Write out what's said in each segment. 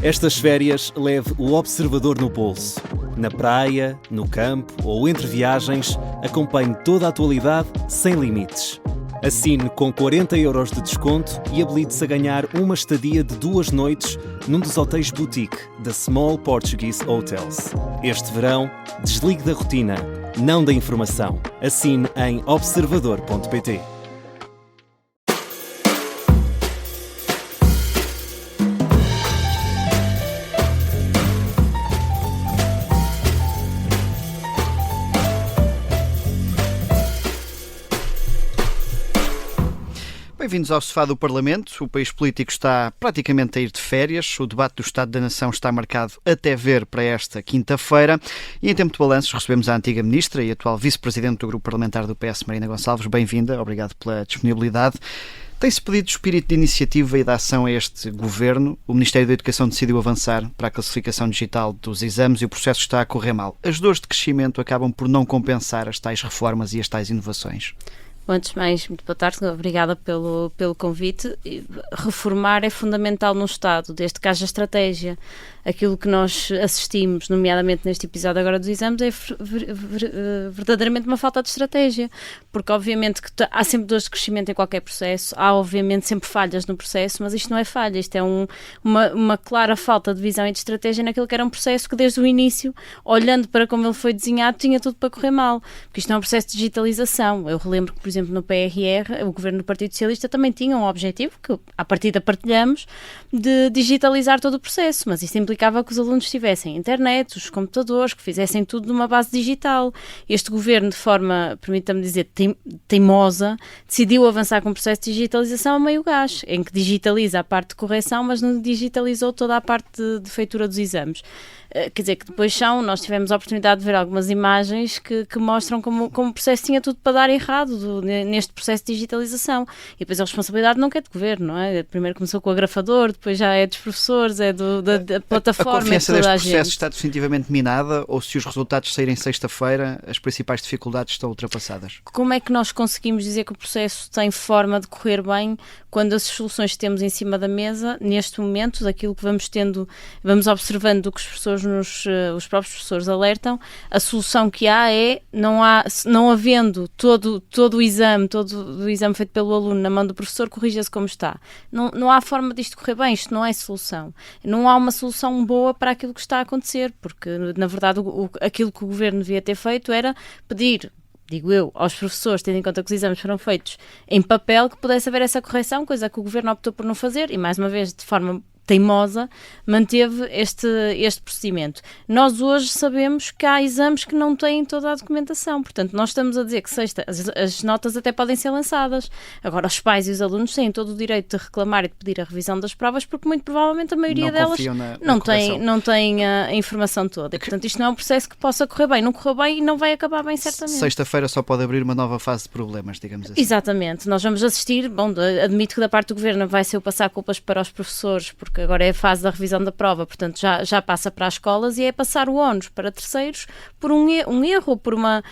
Estas férias leve o observador no bolso. Na praia, no campo ou entre viagens, acompanhe toda a atualidade sem limites. Assine com 40€ de desconto e habilite-se a ganhar uma estadia de 2 noites num dos hotéis boutique da Small Portuguese Hotels. Este verão, desligue da rotina, não da informação. Assine em observador.pt. Bem-vindos ao Sofá do Parlamento. O país político está praticamente a ir de férias. O debate do Estado da Nação está marcado até ver para esta quinta-feira. E em tempo de balanços recebemos a antiga ministra e atual vice-presidente do grupo parlamentar do PS, Marina Gonçalves. Bem-vinda, obrigado pela disponibilidade. Tem-se pedido espírito de iniciativa e de ação a este governo. O Ministério da Educação decidiu avançar para a classificação digital dos exames e o processo está a correr mal. As dores de crescimento acabam por não compensar as tais reformas e as tais inovações. Bom, antes de mais, muito boa tarde, obrigada pelo convite. Reformar é fundamental no Estado, desde que haja estratégia. Aquilo que nós assistimos, nomeadamente neste episódio agora dos exames, é verdadeiramente uma falta de estratégia, porque obviamente que há sempre dores de crescimento em qualquer processo, há obviamente sempre falhas no processo, mas isto não é falha, isto é uma clara falta de visão e de estratégia naquilo que era um processo que desde o início, olhando para como ele foi desenhado, tinha tudo para correr mal, porque isto não é um processo de digitalização. Eu relembro que, por exemplo, no PRR, o governo do Partido Socialista também tinha um objetivo, que à partida partilhamos, de digitalizar todo o processo, mas isto implicava que os alunos tivessem internet, os computadores, que fizessem tudo numa base digital. Este governo, de forma, permita-me dizer, teimosa, decidiu avançar com o processo de digitalização a meio gás, em que digitaliza a parte de correção, mas não digitalizou toda a parte de feitura dos exames. Quer dizer, que depois nós tivemos a oportunidade de ver algumas imagens que mostram como o processo tinha tudo para dar errado neste processo de digitalização. E depois a responsabilidade não é do governo, não é? Primeiro começou com o agrafador, depois já é dos professores, é da plataforma. A confiança deste processo gente está definitivamente minada, ou se os resultados saírem sexta-feira, as principais dificuldades estão ultrapassadas? Como é que nós conseguimos dizer que o processo tem forma de correr bem quando as soluções que temos em cima da mesa, neste momento, daquilo que vamos observando do que os próprios professores alertam, a solução que há é, não havendo todo o exame feito pelo aluno na mão do professor, corrija-se como está. Não há forma disto correr bem, isto não é solução. Não há uma solução boa para aquilo que está a acontecer, porque, na verdade, aquilo que o governo devia ter feito era pedir, digo eu, aos professores, tendo em conta que os exames foram feitos em papel, que pudesse haver essa correção, coisa que o governo optou por não fazer e, mais uma vez, de forma teimosa, manteve este procedimento. Nós hoje sabemos que há exames que não têm toda a documentação, portanto nós estamos a dizer que sexta as notas até podem ser lançadas. Agora os pais e os alunos têm todo o direito de reclamar e de pedir a revisão das provas, porque muito provavelmente a maioria delas não tem a informação toda. E, portanto isto não é um processo que possa correr bem. Não correu bem e não vai acabar bem certamente. Sexta-feira só pode abrir uma nova fase de problemas, digamos assim. Exatamente. Nós vamos assistir, admito que da parte do governo vai ser o passar culpas para os professores, porque agora é a fase da revisão da prova, portanto já passa para as escolas e é passar o ónus para terceiros por um erro, por uma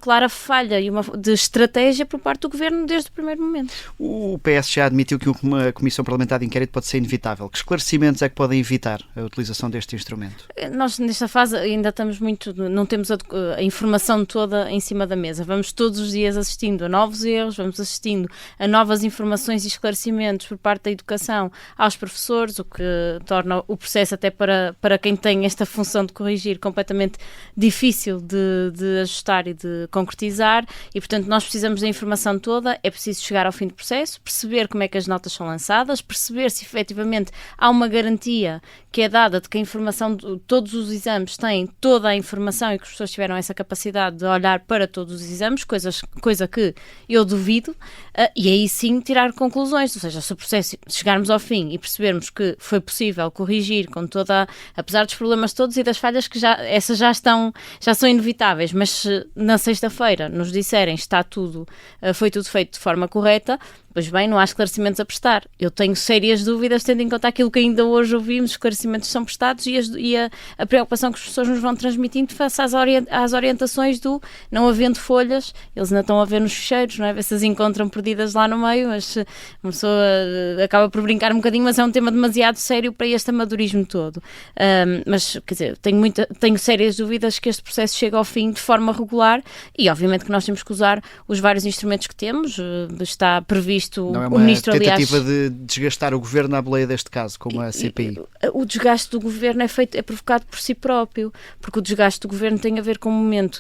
clara falha de estratégia por parte do governo desde o primeiro momento. O PS já admitiu que uma comissão parlamentar de inquérito pode ser inevitável. Que esclarecimentos é que podem evitar a utilização deste instrumento? Nós nesta fase ainda estamos não temos a informação toda em cima da mesa. Vamos todos os dias assistindo a novos erros, vamos assistindo a novas informações e esclarecimentos por parte da educação aos professores, o que torna o processo até para quem tem esta função de corrigir completamente difícil de ajustar e de concretizar e, portanto, nós precisamos da informação toda, é preciso chegar ao fim do processo, perceber como é que as notas são lançadas, perceber se efetivamente há uma garantia que é dada de que a informação de todos os exames têm toda a informação e que os professores tiveram essa capacidade de olhar para todos os exames, coisa que eu duvido, e aí sim tirar conclusões, ou seja, se o processo chegarmos ao fim e percebermos que foi possível corrigir com apesar dos problemas todos e das falhas que essas já são inevitáveis, mas se na sexta-feira nos disserem está foi tudo feito de forma correta, Pois bem, não há esclarecimentos a prestar. Eu tenho sérias dúvidas, tendo em conta aquilo que ainda hoje ouvimos, esclarecimentos são prestados e a preocupação que as pessoas nos vão transmitindo face às orientações do não havendo folhas, eles ainda estão a ver nos ficheiros, não é? Ver se as encontram perdidas lá no meio, mas uma pessoa acaba por brincar um bocadinho, mas é um tema demasiado sério para este amadorismo todo. Mas, quer dizer, tenho sérias dúvidas que este processo chegue ao fim de forma regular e, obviamente, que nós temos que usar os vários instrumentos que temos. Está previsto não é o ministro, aliás... tentativa de desgastar o governo à boleia deste caso, como a CPI. O desgaste do governo é provocado por si próprio, porque o desgaste do governo tem a ver com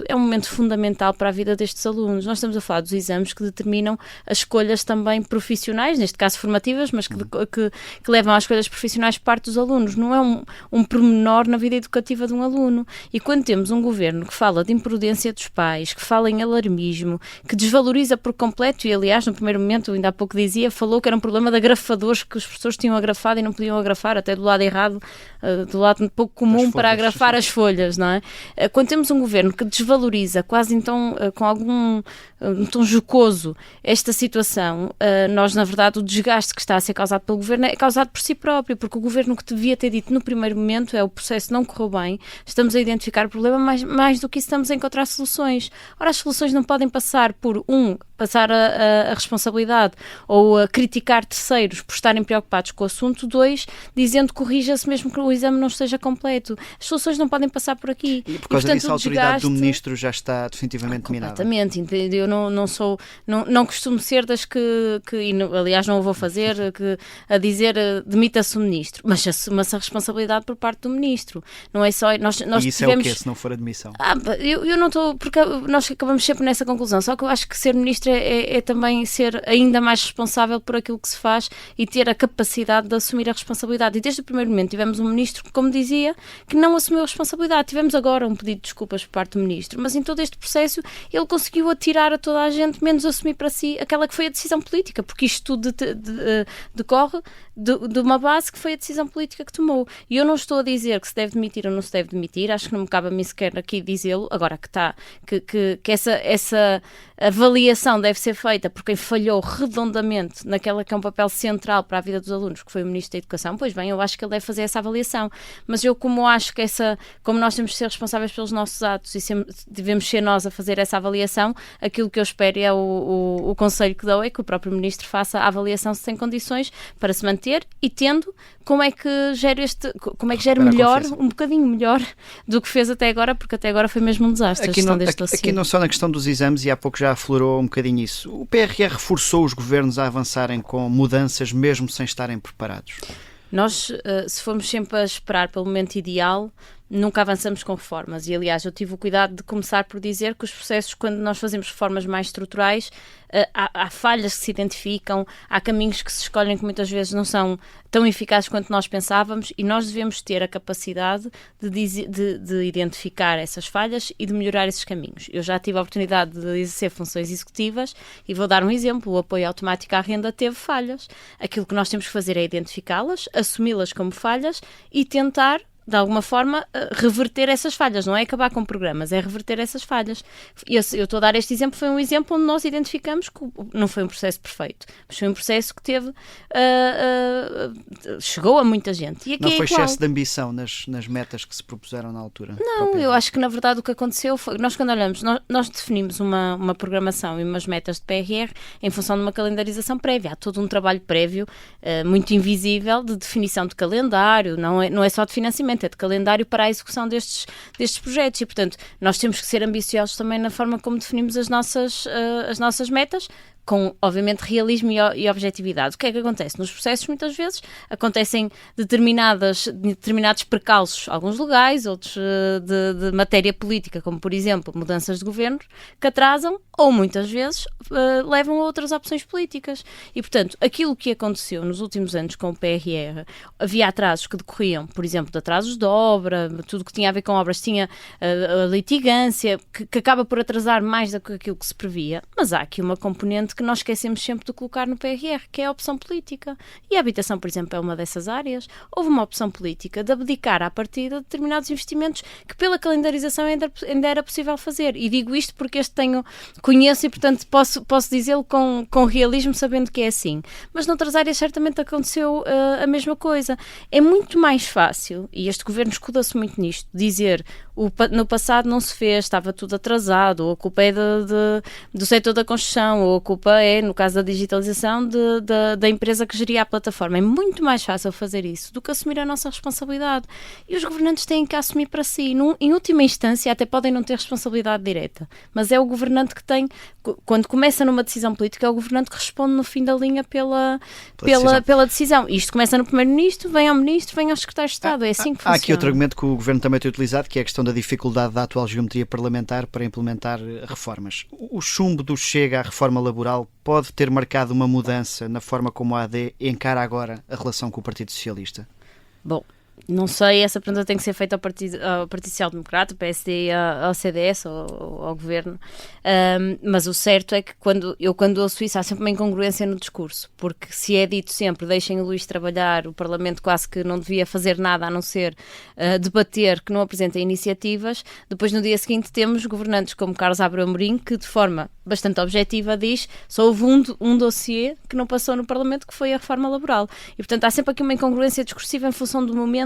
é um momento fundamental para a vida destes alunos. Nós estamos a falar dos exames que determinam as escolhas também profissionais, neste caso formativas, mas que levam às escolhas profissionais por parte dos alunos. Não é um pormenor na vida educativa de um aluno. E quando temos um governo que fala de imprudência dos pais, que fala em alarmismo, que desvaloriza por completo, e aliás, no primeiro momento, ainda há pouco dizia, falou que era um problema de agrafadores, que os professores tinham agrafado e não podiam agrafar, até do lado errado, do lado pouco comum para agrafar as folhas, não é? Quando temos um governo que desvaloriza, quase então com algum tom jocoso, esta situação, nós, na verdade, o desgaste que está a ser causado pelo governo é causado por si próprio, porque o governo que devia ter dito no primeiro momento é o processo não correu bem, estamos a identificar o problema, mais do que isso estamos a encontrar soluções. Ora, as soluções não podem passar por, passar a responsabilidade ou a criticar terceiros por estarem preocupados com o assunto, 2, dizendo que corrija-se mesmo que o exame não esteja completo. As soluções não podem passar por aqui. E por causa disso a autoridade do ministro já está definitivamente minada. Completamente. Eu não costumo ser das que aliás não o vou fazer, a dizer demita-se o ministro, mas assume-se a responsabilidade por parte do ministro. Não é só... Nós e isso tivemos... é o quê, se não for admissão? Eu não estou... Porque nós acabamos sempre nessa conclusão. Só que eu acho que ser ministro é também ser ainda mais responsável por aquilo que se faz e ter a capacidade de assumir a responsabilidade. E desde o primeiro momento tivemos um ministro que, como dizia, que não assumiu a responsabilidade. Tivemos agora um pedido de desculpas por parte do ministro, mas em todo este processo ele conseguiu atirar a toda a gente, menos assumir para si aquela que foi a decisão política, porque isto tudo decorre de uma base que foi a decisão política que tomou. E eu não estou a dizer que se deve demitir ou não se deve demitir, acho que não me cabe a mim sequer aqui dizê-lo, agora que essa avaliação deve ser feita por quem falhou redondamente naquela que é um papel central para a vida dos alunos, que foi o Ministro da Educação. Pois bem, eu acho que ele deve fazer essa avaliação, mas eu como acho que como nós temos de ser responsáveis pelos nossos atos e devemos ser nós a fazer essa avaliação, aquilo que eu espero é o conselho que dou é que o próprio Ministro faça a avaliação se tem condições para se manter e tendo como é que gera melhor, um bocadinho melhor do que fez até agora, porque até agora foi mesmo um desastre. Aqui não só na questão dos exames, e há pouco já aflorou um bocadinho isso, o PRR reforçou os governos a avançarem com mudanças mesmo sem estarem preparados? Nós, se formos sempre a esperar pelo momento ideal, nunca avançamos com reformas. E, aliás, eu tive o cuidado de começar por dizer que os processos, quando nós fazemos reformas mais estruturais, há falhas que se identificam, há caminhos que se escolhem que muitas vezes não são tão eficazes quanto nós pensávamos e nós devemos ter a capacidade de identificar essas falhas e de melhorar esses caminhos. Eu já tive a oportunidade de exercer funções executivas e vou dar um exemplo. O apoio automático à renda teve falhas. Aquilo que nós temos que fazer é identificá-las, assumi-las como falhas e tentar de alguma forma, reverter essas falhas. Não é acabar com programas, é reverter essas falhas. Eu estou a dar este exemplo, foi um exemplo onde nós identificamos que não foi um processo perfeito, mas foi um processo que chegou a muita gente. E aqui não foi excesso de ambição nas metas que se propuseram na altura? Não, eu acho que na verdade o que aconteceu foi, nós quando olhamos, nós definimos uma programação e umas metas de PRR em função de uma calendarização prévia. Há todo um trabalho prévio, muito invisível, de definição de calendário, não é só de financiamento, é de calendário para a execução destes projetos e, portanto, nós temos que ser ambiciosos também na forma como definimos as nossas metas, com, obviamente, realismo e objetividade. O que é que acontece? Nos processos, muitas vezes, acontecem determinados percalços, alguns legais, outros de matéria política, como, por exemplo, mudanças de governo, que atrasam ou, muitas vezes, levam a outras opções políticas. E, portanto, aquilo que aconteceu nos últimos anos com o PRR, havia atrasos que decorriam, por exemplo, de atrasos de obra, tudo que tinha a ver com obras, tinha a litigância, que acaba por atrasar mais do que aquilo que se previa, mas há aqui uma componente que nós esquecemos sempre de colocar no PRR, que é a opção política. E a habitação, por exemplo, é uma dessas áreas. Houve uma opção política de abdicar à partida de determinados investimentos que pela calendarização ainda era possível fazer. E digo isto porque conheço e, portanto, posso dizê-lo com realismo, sabendo que é assim. Mas noutras áreas certamente aconteceu a mesma coisa. É muito mais fácil, e este governo escuda-se muito nisto, dizer no passado não se fez, estava tudo atrasado, ou a culpa é do setor da construção, ou a culpa é, no caso da digitalização, da empresa que geria a plataforma. É muito mais fácil fazer isso do que assumir a nossa responsabilidade. E os governantes têm que assumir para si. Em última instância, até podem não ter responsabilidade direta, mas é o governante que tem, quando começa numa decisão política, é o governante que responde no fim da linha pela decisão. Isto começa no primeiro-ministro, vem ao ministro, vem aos secretários de Estado. É assim que funciona. Há aqui outro argumento que o governo também tem utilizado, que é a questão da dificuldade da atual geometria parlamentar para implementar reformas. O chumbo do Chega à reforma laboral pode ter marcado uma mudança na forma como a AD encara agora a relação com o Partido Socialista? Bom, não sei, essa pergunta tem que ser feita ao Partido Social Democrata, ao PSD, ao CDS, ao Governo, mas o certo é que quando ouço isso há sempre uma incongruência no discurso, porque se é dito sempre deixem o Luís trabalhar, o Parlamento quase que não devia fazer nada a não ser debater, que não apresenta iniciativas, depois no dia seguinte temos governantes como Carlos Abreu Amorim que de forma bastante objetiva diz só houve um dossiê que não passou no Parlamento, que foi a reforma laboral, e portanto há sempre aqui uma incongruência discursiva em função do momento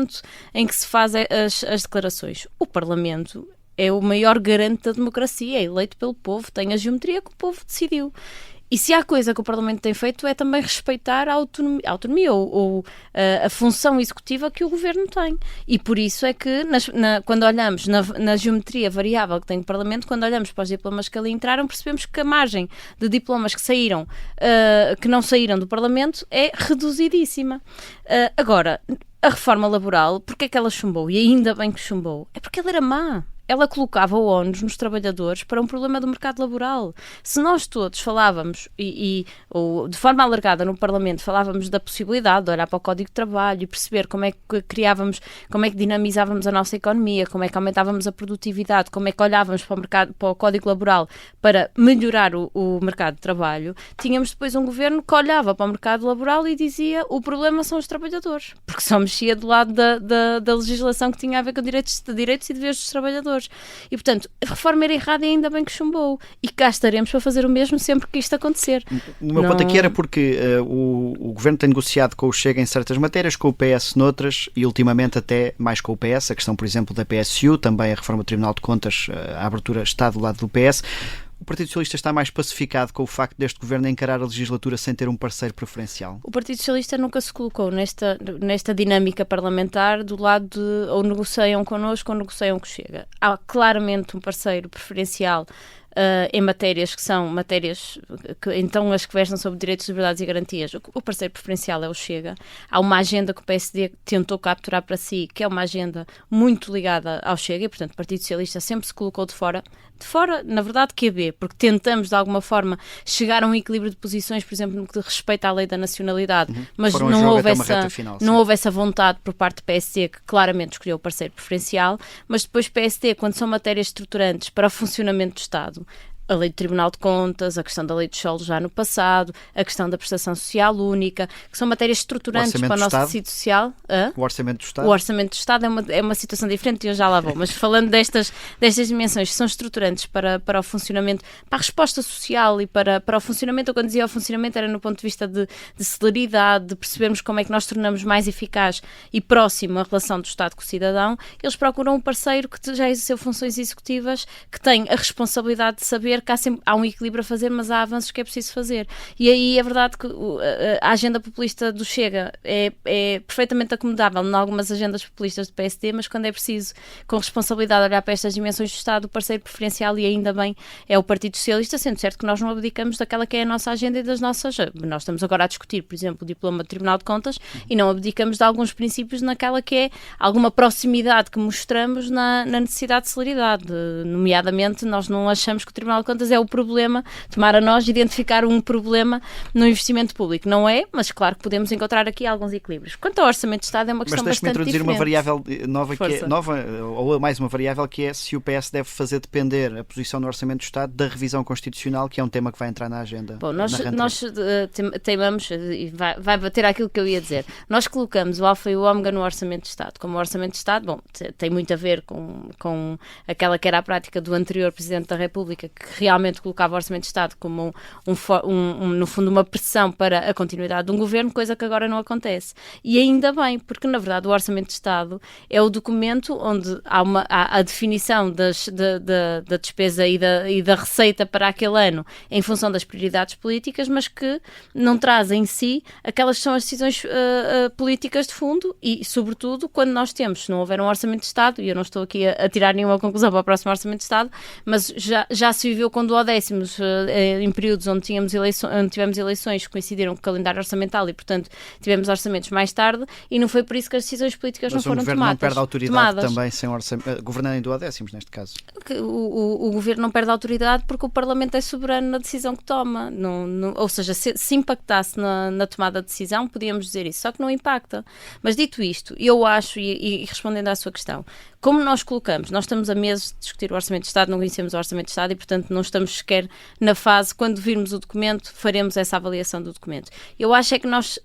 em que se fazem as declarações. O Parlamento é o maior garante da democracia, é eleito pelo povo, tem a geometria que o povo decidiu. E se há coisa que o Parlamento tem feito é também respeitar a autonomia ou a função executiva que o Governo tem. E por isso é que, quando olhamos na geometria variável que tem o Parlamento, quando olhamos para os diplomas que ali entraram, percebemos que a margem de diplomas que não saíram do Parlamento é reduzidíssima. Agora, a reforma laboral, porque é que ela chumbou? E ainda bem que chumbou. É porque ela era má. Ela colocava o ónus nos trabalhadores para um problema do mercado laboral. Se nós todos falávamos, ou de forma alargada no Parlamento, falávamos da possibilidade de olhar para o Código de Trabalho e perceber como é que criávamos, como é que dinamizávamos a nossa economia, como é que aumentávamos a produtividade, como é que olhávamos para o Código Laboral para melhorar o mercado de trabalho, tínhamos depois um governo que olhava para o mercado laboral e dizia o problema são os trabalhadores, porque só mexia do lado da legislação que tinha a ver com direitos e deveres dos trabalhadores. E, portanto, a reforma era errada e ainda bem que chumbou. E cá estaremos para fazer o mesmo sempre que isto acontecer. O meu ponto aqui era porque o Governo tem negociado com o Chega em certas matérias, com o PS noutras e ultimamente até mais com o PS. A questão, por exemplo, da PSU, também a reforma do Tribunal de Contas, a abertura está do lado do PS. O Partido Socialista está mais pacificado com o facto deste governo encarar a legislatura sem ter um parceiro preferencial? O Partido Socialista nunca se colocou nesta dinâmica parlamentar do lado de ou negociam connosco ou negociam com o Chega. Há claramente um parceiro preferencial em matérias que são matérias então as que versam sobre direitos, liberdades e garantias. O parceiro preferencial é o Chega. Há uma agenda que o PSD tentou capturar para si, que é uma agenda muito ligada ao Chega e, portanto, o Partido Socialista sempre se colocou de fora, na verdade, QB, porque tentamos, de alguma forma, chegar a um equilíbrio de posições, por exemplo, no que respeita à lei da nacionalidade, mas não houve essa vontade por parte do PSD, que claramente escolheu o parceiro preferencial, mas depois PSD, quando são matérias estruturantes para o funcionamento do Estado, a lei do Tribunal de Contas, a questão da lei dos solos já no passado, a quesão da prestação social única, que são matérias estruturantes para o nosso tecido social. O Orçamento do Estado? O Orçamento do Estado é uma situação diferente e eu já lá vou, mas falando destas dimensões que são estruturantes para o funcionamento, para a resposta social e para o funcionamento, eu quando dizia o funcionamento era no ponto de vista de celeridade, de percebermos como é que nós tornamos mais eficaz e próximo a relação do Estado com o cidadão, eles procuram um parceiro que já exerceu funções executivas, que tem a responsabilidade de saber que há um equilíbrio a fazer, mas há avanços que é preciso fazer. E aí é verdade que a agenda populista do Chega é perfeitamente acomodável em algumas agendas populistas do PSD, mas quando é preciso, com responsabilidade, olhar para estas dimensões do Estado, o parceiro preferencial, e ainda bem, é o Partido Socialista, sendo certo que nós não abdicamos daquela que é a nossa agenda e das nossas... Nós estamos agora a discutir, por exemplo, o diploma do Tribunal de Contas e não abdicamos de alguns princípios naquela que é alguma proximidade que mostramos na necessidade de celeridade. Nomeadamente, nós não achamos que o Tribunal de Contas é o problema, tomar a nós identificar um problema no investimento público. Não é, mas claro que podemos encontrar aqui alguns equilíbrios. Quanto ao Orçamento de Estado é uma questão bastante diferente. Mas deixe-me introduzir uma variável nova, ou mais uma variável, que é se o PS deve fazer depender a posição no Orçamento de Estado da revisão constitucional, que é um tema que vai entrar na agenda. Bom, nós teimamos, e vai bater aquilo que eu ia dizer, nós colocamos o alfa e o ômega no Orçamento de Estado. Como o Orçamento de Estado, bom, tem muito a ver com aquela que era a prática do anterior Presidente da República, que realmente colocava o Orçamento de Estado como no fundo uma pressão para a continuidade de um governo, coisa que agora não acontece. E ainda bem, porque na verdade o Orçamento de Estado é o documento onde há a definição da despesa e da receita para aquele ano em função das prioridades políticas, mas que não traz em si aquelas que são as decisões políticas de fundo e, sobretudo, quando nós temos, se não houver um Orçamento de Estado, e eu não estou aqui a tirar nenhuma conclusão para o próximo Orçamento de Estado, mas já se viveu com duodécimos em períodos onde tivemos eleições que coincidiram com o calendário orçamental e, portanto, tivemos orçamentos mais tarde e não foi por isso que as decisões políticas não foram tomadas. Mas o Governo não perde a autoridade também sem orçamento, governando em duodécimos, neste caso. O Governo não perde a autoridade porque o Parlamento é soberano na decisão que toma. Ou seja, se impactasse na tomada de decisão, podíamos dizer isso, só que não impacta. Mas dito isto, eu acho, e respondendo à sua questão, como nós colocamos, nós estamos a meses de discutir o Orçamento de Estado, não conhecemos o Orçamento de Estado e, portanto, não estamos sequer na fase, quando virmos o documento, faremos essa avaliação do documento. Eu acho é que nós,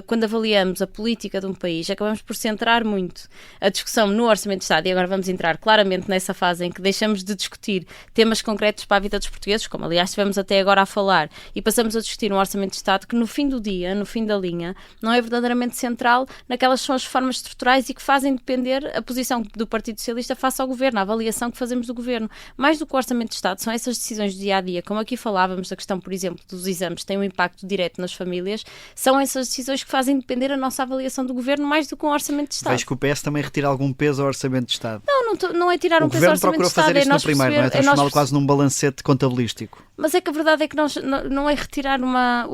quando avaliamos a política de um país, acabamos por centrar muito a discussão no Orçamento de Estado, e agora vamos entrar claramente nessa fase em que deixamos de discutir temas concretos para a vida dos portugueses, como aliás estivemos até agora a falar, e passamos a discutir um Orçamento de Estado que no fim do dia, no fim da linha, não é verdadeiramente central naquelas que são as reformas estruturais e que fazem depender a posição do Partido Socialista face ao Governo, a avaliação que fazemos do Governo. Mais do que o Orçamento de Estado, são essas decisões do dia-a-dia, como aqui falávamos da questão, por exemplo, dos exames, que têm um impacto direto nas famílias, são essas decisões que fazem depender a nossa avaliação do Governo mais do que um Orçamento de Estado. Vejo que o PS também retira algum peso ao Orçamento de Estado. Não é tirar um peso ao Orçamento de Estado. O Governo procurou fazer isso no primeiro, não é? Transformá-lo quase num balancete contabilístico. Mas é que a verdade é que nós não é retirar uma...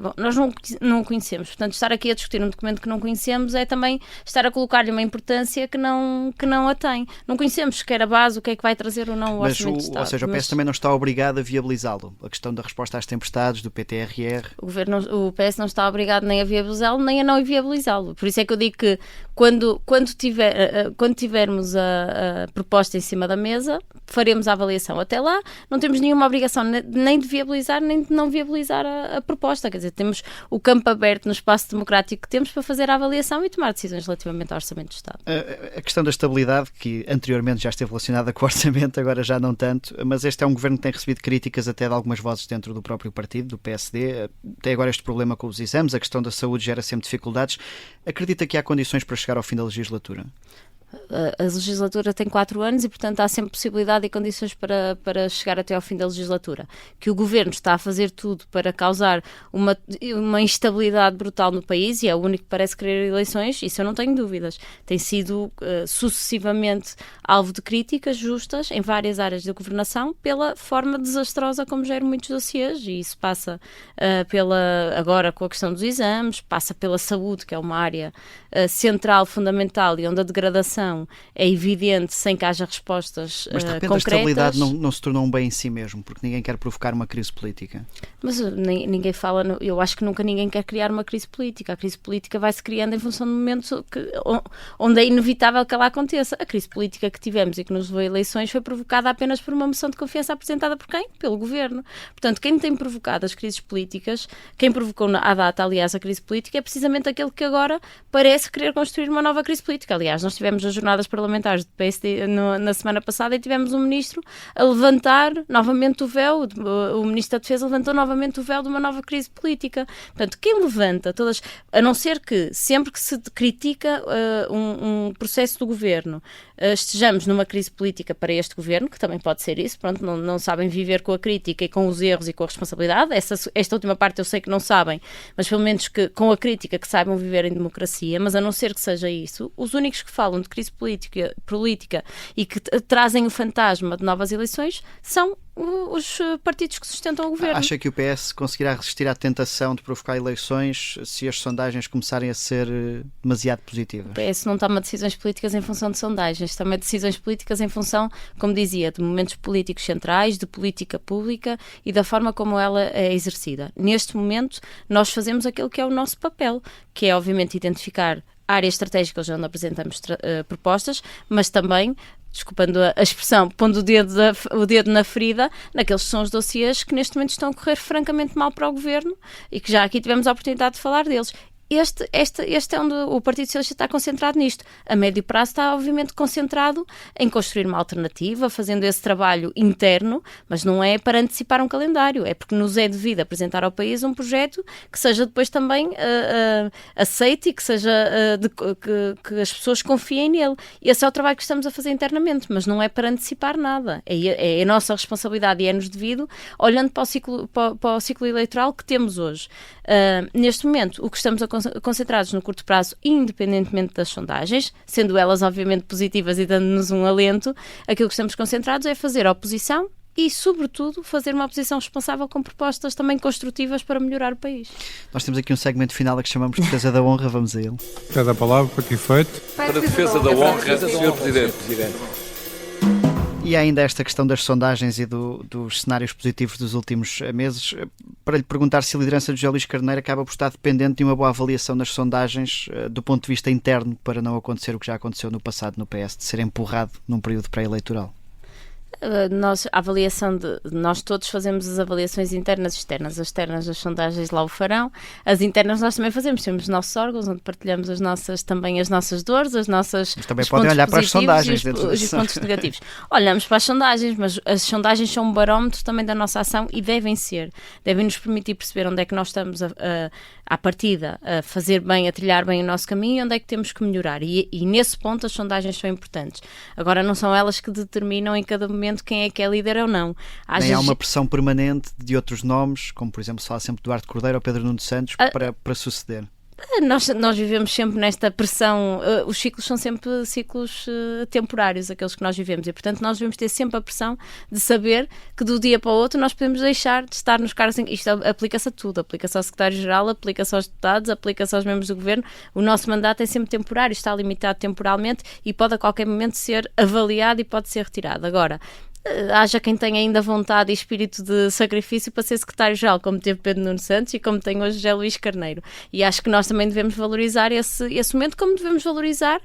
Bom, nós não conhecemos. Portanto, estar aqui a discutir um documento que não conhecemos é também estar a colocar-lhe uma importância que não a tem. Não conhecemos sequer a base, o que é que vai trazer ou não o Orçamento de Estado. Ou seja, o PS também não está obrigado a viabilizá-lo. A questão da resposta às tempestades, do PTRR... O PS não está obrigado nem a viabilizá-lo, nem a não viabilizá-lo. Por isso é que eu digo que quando tivermos a proposta em cima da mesa, faremos a avaliação. Até lá, não temos nenhuma obrigação nem de viabilizar, nem de não viabilizar a proposta. Quer dizer, temos o campo aberto no espaço democrático que temos para fazer a avaliação e tomar decisões relativamente ao Orçamento de Estado. A questão da estabilidade, que anteriormente já esteve relacionada com o orçamento, agora já não tanto, mas este é um governo que tem recebido críticas até de algumas vozes dentro do próprio partido, do PSD. Tem agora este problema com os exames, a questão da saúde gera sempre dificuldades. Acredita que há condições para chegar ao fim da legislatura? A legislatura tem 4 anos e, portanto, há sempre possibilidade e condições para chegar até ao fim da legislatura. Que o Governo está a fazer tudo para causar uma instabilidade brutal no país, e é o único que parece querer eleições, isso eu não tenho dúvidas. Tem sido sucessivamente alvo de críticas justas em várias áreas da governação pela forma desastrosa como geram muitos dossiês, e isso passa agora com a questão dos exames, passa pela saúde, que é uma área central, fundamental, e onde a degradação é evidente sem que haja respostas concretas. Mas de repente a estabilidade não se tornou um bem em si mesmo, porque ninguém quer provocar uma crise política. Mas ninguém fala, eu acho que nunca ninguém quer criar uma crise política. A crise política vai-se criando em função do momento onde é inevitável que ela aconteça. A crise política que tivemos e que nos levou a eleições foi provocada apenas por uma moção de confiança apresentada por quem? Pelo Governo. Portanto, quem tem provocado as crises políticas, quem provocou à data, aliás, a crise política, é precisamente aquele que agora parece querer construir uma nova crise política. Aliás, nós tivemos as jornadas parlamentares do PSD na semana passada e tivemos um ministro a levantar novamente o véu, o ministro da Defesa levantou novamente o véu de uma nova crise política. Portanto, quem levanta todas, a não ser que sempre que se critica um processo do Governo, estejamos numa crise política para este Governo, que também pode ser isso, pronto, não sabem viver com a crítica e com os erros e com a responsabilidade. Esta última parte eu sei que não sabem, mas pelo menos que com a crítica que saibam viver em democracia, mas a não ser que seja isso, os únicos que falam de crise crise política e que trazem o fantasma de novas eleições são os partidos que sustentam o governo. Acha que o PS conseguirá resistir à tentação de provocar eleições se as sondagens começarem a ser demasiado positivas? O PS não toma decisões políticas em função de sondagens, toma decisões políticas em função, como dizia, de momentos políticos centrais, de política pública e da forma como ela é exercida. Neste momento, nós fazemos aquilo que é o nosso papel, que é, obviamente, identificar áreas estratégicas onde apresentamos propostas, mas também, desculpando a expressão, pondo o dedo na ferida, naqueles que são os dossiês que neste momento estão a correr francamente mal para o governo e que já aqui tivemos a oportunidade de falar deles. Este é onde o Partido Socialista está concentrado nisto. A médio prazo está, obviamente, concentrado em construir uma alternativa, fazendo esse trabalho interno, mas não é para antecipar um calendário, é porque nos é devido apresentar ao país um projeto que seja depois também aceite e que seja que as pessoas confiem nele. Esse é o trabalho que estamos a fazer internamente, mas não é para antecipar nada. É a nossa responsabilidade e é-nos devido, olhando para o ciclo eleitoral que temos hoje. Neste momento, o que estamos concentrados no curto prazo, independentemente das sondagens, sendo elas obviamente positivas e dando-nos um alento, aquilo que estamos concentrados é fazer oposição e, sobretudo, fazer uma oposição responsável com propostas também construtivas para melhorar o país. Nós temos aqui um segmento final a que chamamos de Defesa da Honra, vamos a ele. Pede a palavra para que efeito? Para a defesa da honra, Sr. Presidente. E há ainda esta questão das sondagens e dos cenários positivos dos últimos meses, para lhe perguntar se a liderança de José Luís Carneiro acaba por estar dependente de uma boa avaliação das sondagens do ponto de vista interno para não acontecer o que já aconteceu no passado no PS, de ser empurrado num período pré-eleitoral. Nós todos fazemos as avaliações internas e externas. As externas, as sondagens lá o farão. As internas nós também fazemos. Temos os nossos órgãos onde partilhamos as nossas dores, Mas também podem olhar para as sondagens e os pontos negativos. Olhamos para as sondagens, mas as sondagens são um barómetro também da nossa ação e devem nos permitir perceber onde é que nós estamos à partida a fazer bem, a trilhar bem o nosso caminho e onde é que temos que melhorar. E nesse ponto as sondagens são importantes. Agora não são elas que determinam em cada momento quem é que é líder ou não. Nem há uma pressão permanente de outros nomes, como por exemplo se fala sempre de Duarte Cordeiro ou Pedro Nuno Santos, para suceder. Nós vivemos sempre nesta pressão, os ciclos são sempre ciclos temporários, aqueles que nós vivemos, e portanto nós devemos ter sempre a pressão de saber que do dia para o outro nós podemos deixar de estar nos cargos. Isto aplica-se a tudo, aplica-se ao secretário-geral, aplica-se aos deputados, aplica-se aos membros do governo. O nosso mandato é sempre temporário, está limitado temporalmente e pode a qualquer momento ser avaliado e pode ser retirado. Agora, haja quem tenha ainda vontade e espírito de sacrifício para ser secretário-geral, como teve Pedro Nuno Santos e como tem hoje José Luís Carneiro. E acho que nós também devemos valorizar esse momento, como devemos valorizar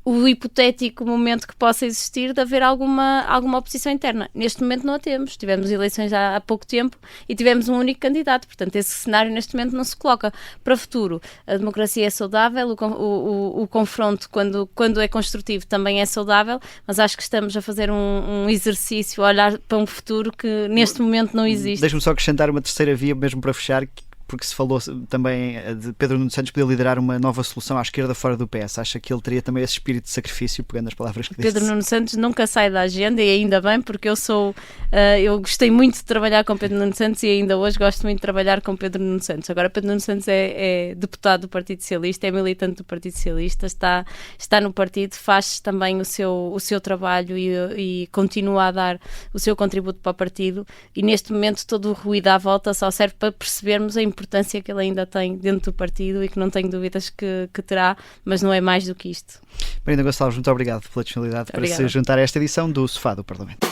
o hipotético momento que possa existir de haver alguma oposição interna. Neste momento não a temos. Tivemos eleições há pouco tempo e tivemos um único candidato. Portanto, esse cenário neste momento não se coloca. Para o futuro, a democracia é saudável, o confronto, quando é construtivo, também é saudável, mas acho que estamos a fazer um exercício, a olhar para um futuro que neste momento não existe. Deixa-me só acrescentar uma terceira via, mesmo para fechar, porque se falou também de Pedro Nuno Santos poder liderar uma nova solução à esquerda fora do PS. Acha que ele teria também esse espírito de sacrifício, pegando as palavras que disse? Pedro Nuno Santos nunca sai da agenda e ainda bem, porque eu gostei muito de trabalhar com Pedro Nuno Santos e ainda hoje gosto muito de trabalhar com Pedro Nuno Santos. Agora Pedro Nuno Santos é deputado do Partido Socialista, é militante do Partido Socialista, está no partido, faz também o seu trabalho e continua a dar o seu contributo para o partido, e neste momento todo o ruído à volta só serve para percebermos a importância que ele ainda tem dentro do partido e que não tenho dúvidas que terá, mas não é mais do que isto. Marina Gonçalves, muito obrigado pela disponibilidade para se juntar a esta edição do Sofá do Parlamento.